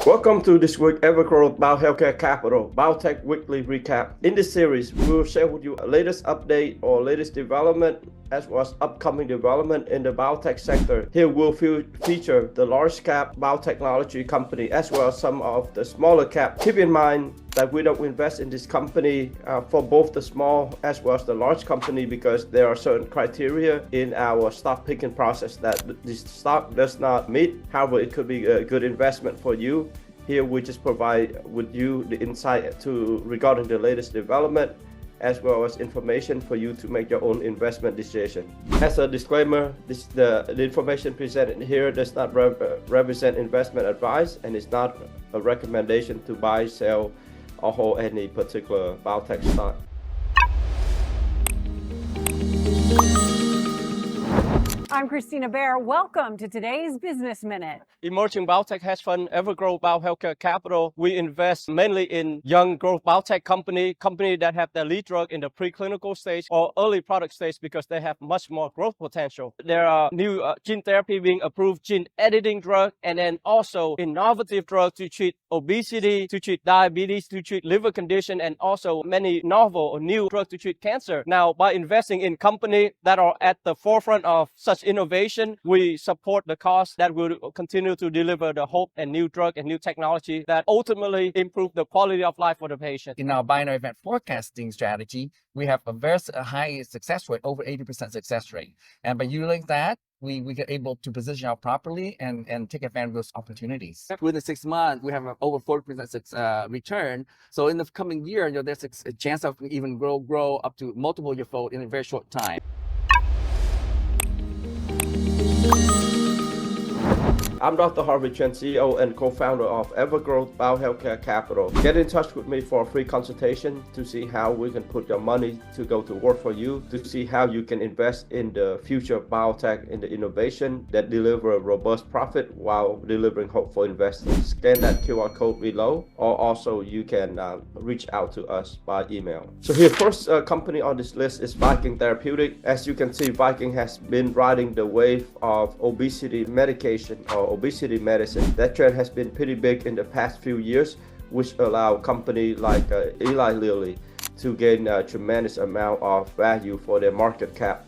Welcome to this week Evergrowth Biotech Capital Biotech Weekly Recap. In this series, we will share with you the latest update or latest development as well as upcoming development in the biotech sector. Here we'll feature the large cap biotechnology company as well as some of the smaller cap. Keep in mind that we don't invest in this company for both the small as well as the large company because there are certain criteria in our stock picking process that this stock does not meet. However, it could be a good investment for you. Here we just provide with you the insight regarding the latest development as well as information for you to make your own investment decision. As a disclaimer, the information presented here does not represent investment advice and is not a recommendation to buy, sell, or hold any particular biotech stock. I'm Christina Bear. Welcome to today's Business Minute. Emerging biotech hedge fund Evergrowth Biotech Capital. We invest mainly in young growth biotech company that have their lead drug in the preclinical stage or early product stage because they have much more growth potential. There are new gene therapy being approved, gene editing drug, and then also innovative drugs to treat obesity, to treat diabetes, to treat liver condition, and also many novel or new drugs to treat cancer. Now, by investing in companies that are at the forefront of such innovation, we support the cause that will continue to deliver the hope and new drug and new technology that ultimately improve the quality of life for the patient. In our binary event forecasting strategy, we have a very high success rate, over 80% success rate. And by using that, we get able to position out properly and take advantage of those opportunities. Within 6 months, we have over 40% return. So in the coming year, there's a chance of even grow up to multiple year-fold in a very short time. I'm Dr. Harvey Chen, CEO and co-founder of Evergrowth Biotech Capital. Get in touch with me for a free consultation to see how we can put your money to go to work for you, to see how you can invest in the future of biotech, in the innovation that deliver a robust profit while delivering hope for investors. Scan that QR code below, or also you can reach out to us by email. So here, first company on this list is Viking Therapeutics. As you can see, Viking has been riding the wave of obesity medication or obesity medicine. That trend has been pretty big in the past few years, which allow companies like Eli Lilly to gain a tremendous amount of value for their market cap.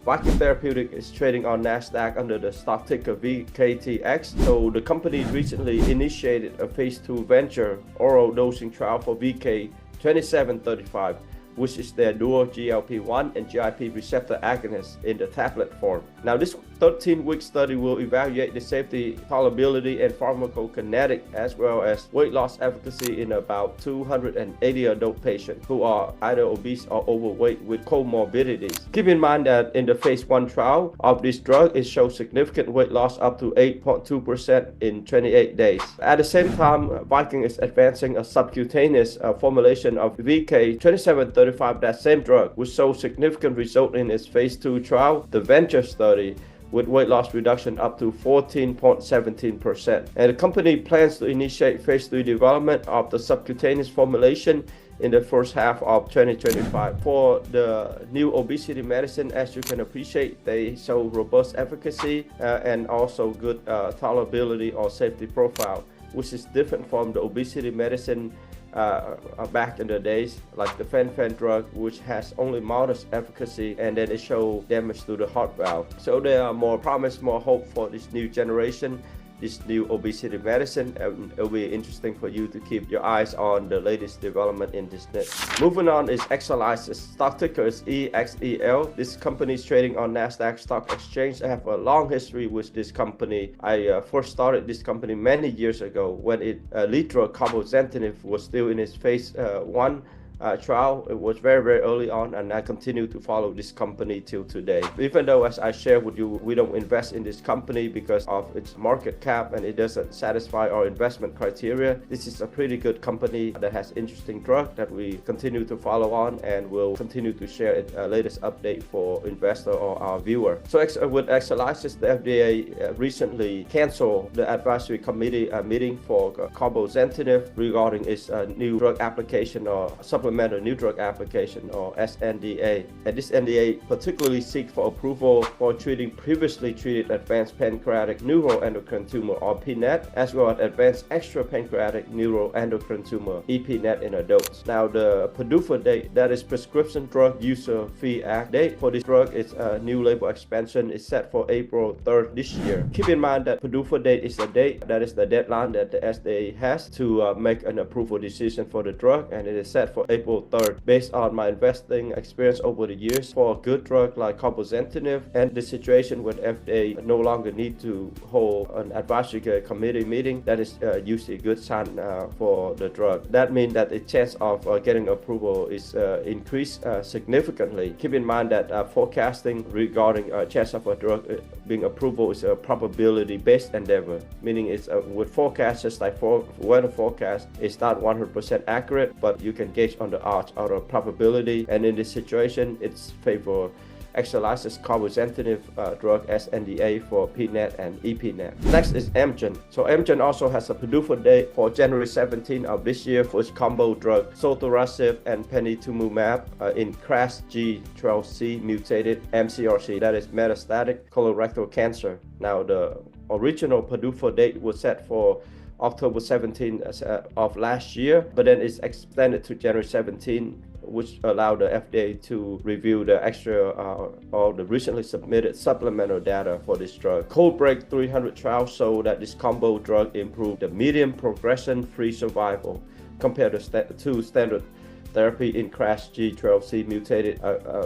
Viking Therapeutics is trading on NASDAQ under the stock ticker VKTX. So the company recently initiated a phase 2 venture oral dosing trial for VK2735, which is their dual GLP-1 and GIP receptor agonist in the tablet form. Now, this 13-week study will evaluate the safety, tolerability, and pharmacokinetic as well as weight loss efficacy in about 280 adult patients who are either obese or overweight with comorbidities. Keep in mind that in the phase 1 trial of this drug, it shows significant weight loss up to 8.2% in 28 days. At the same time, Viking is advancing a subcutaneous formulation of VK2735, that same drug, which showed significant result in its phase 2 trial, the venture study, with weight loss reduction up to 14.17%. And the company plans to initiate phase 3 development of the subcutaneous formulation in the first half of 2025. For the new obesity medicine, as you can appreciate, they show robust efficacy and also good tolerability or safety profile, which is different from the obesity medicine back in the days, like the fen-phen drug, which has only modest efficacy and then it shows damage to the heart valve. So there are more promise, more hope for this new generation, this new obesity medicine, and it'll be interesting for you to keep your eyes on the latest development in this niche. Moving on is Exelixis. Stock ticker is EXEL. This company is trading on NASDAQ Stock Exchange. I have a long history with this company. I first started this company many years ago when lead drug cabozantinib was still in its phase 1 trial. It was very early on, and I continue to follow this company till today. Even though, as I shared with you, we don't invest in this company because of its market cap and it doesn't satisfy our investment criteria, this is a pretty good company that has interesting drug that we continue to follow on and will continue to share its latest update for investor or our viewer. So with Exelixis, the FDA recently canceled the advisory committee meeting for cabozantinib regarding its new drug application or supplemental supplemental new drug application, or SNDA. And this NDA particularly seeks for approval for treating previously treated advanced pancreatic neuroendocrine tumor, or PNET, as well as advanced extrapancreatic neuroendocrine tumor, EPNET, in adults. Now, the PDUFA date, that is Prescription Drug User Fee Act date for this drug, is a new label expansion, is set for April 3rd this year. Keep in mind that PDUFA date is the date, that is the deadline that the FDA has to make an approval decision for the drug, and it is set for April 3rd. Based on my investing experience over the years, for a good drug like cabozantinib and the situation with FDA no longer need to hold an advisory committee meeting, that is usually a good sign for the drug. That means that the chance of getting approval is increased significantly. Keep in mind that forecasting regarding chance of a drug being approval is a probability-based endeavor, meaning it's with forecasts, just like weather forecast, it's not 100% accurate, but you can gauge on the odds out of probability, and in this situation, it's favor Exelixis cabozantinib drug SNDA for PNET and EPNET. Next is Amgen. So Amgen also has a PDUFA date for January 17 of this year for its combo drug sotorasib and panitumumab in KRAS G12C mutated MCRC, that is metastatic colorectal cancer. Now, the original PDUFA date was set for October 17 of last year, but then it's extended to January 17, which allowed the FDA to review the extra or the recently submitted supplemental data for this drug. CodeBreak 300 trial showed that this combo drug improved the median progression-free survival compared to standard therapy in KRAS G12C mutated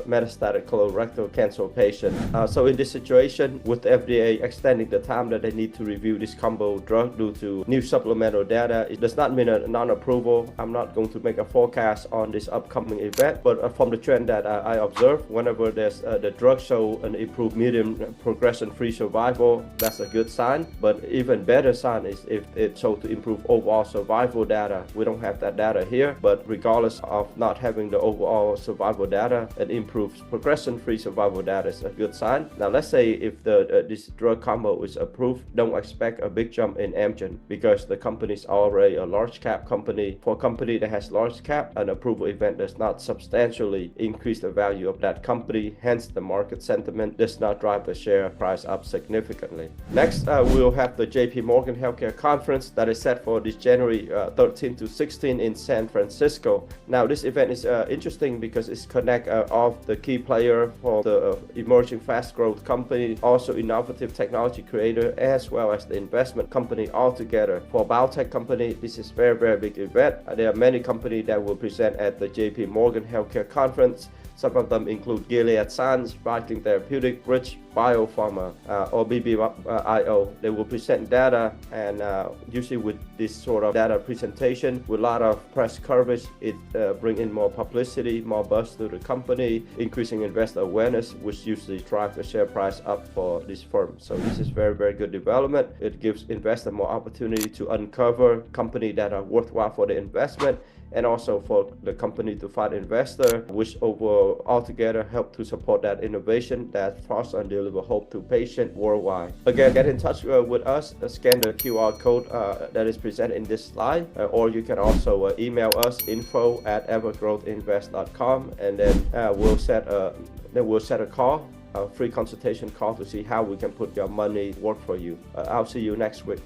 metastatic colorectal cancer patient. So in this situation, with the FDA extending the time that they need to review this combo drug due to new supplemental data, it does not mean a non-approval. I'm not going to make a forecast on this upcoming event, but from the trend that I observe, whenever there's the drug show an improved median progression-free survival, that's a good sign. But even better sign is if it shows to improve overall survival data. We don't have that data here, but regardless of not having the overall survival data, and improves progression-free survival data is a good sign. Now, let's say if this drug combo is approved, don't expect a big jump in Amgen because the company is already a large cap company. For a company that has large cap, an approval event does not substantially increase the value of that company. Hence, the market sentiment does not drive the share price up significantly. Next, we'll have the JP Morgan Healthcare Conference that is set for this January 13 to 16 in San Francisco. Now, this event is interesting because it's connect all the key player for the emerging fast growth company, also innovative technology creator, as well as the investment company all together. For a biotech company, this is very big event. There are many companies that will present at the JP Morgan Healthcare Conference. Some of them include Gilead Sciences, Viking Therapeutics, Bridge Biopharma, or BBIO. They will present data, and usually with this sort of data presentation, with a lot of press coverage, it brings in more publicity, more buzz to the company, increasing investor awareness, which usually drives the share price up for this firm. So this is very good development. It gives investors more opportunity to uncover companies that are worthwhile for the investment, and also for the company to find investor, which overall altogether help to support that innovation that foster and deliver hope to patients worldwide. Again, get in touch with us, scan the QR code that is presented in this slide, or you can also email us info@evergrowthinvest.com, and then we'll set a call, a free consultation call, to see how we can put your money work for you. I'll see you next week.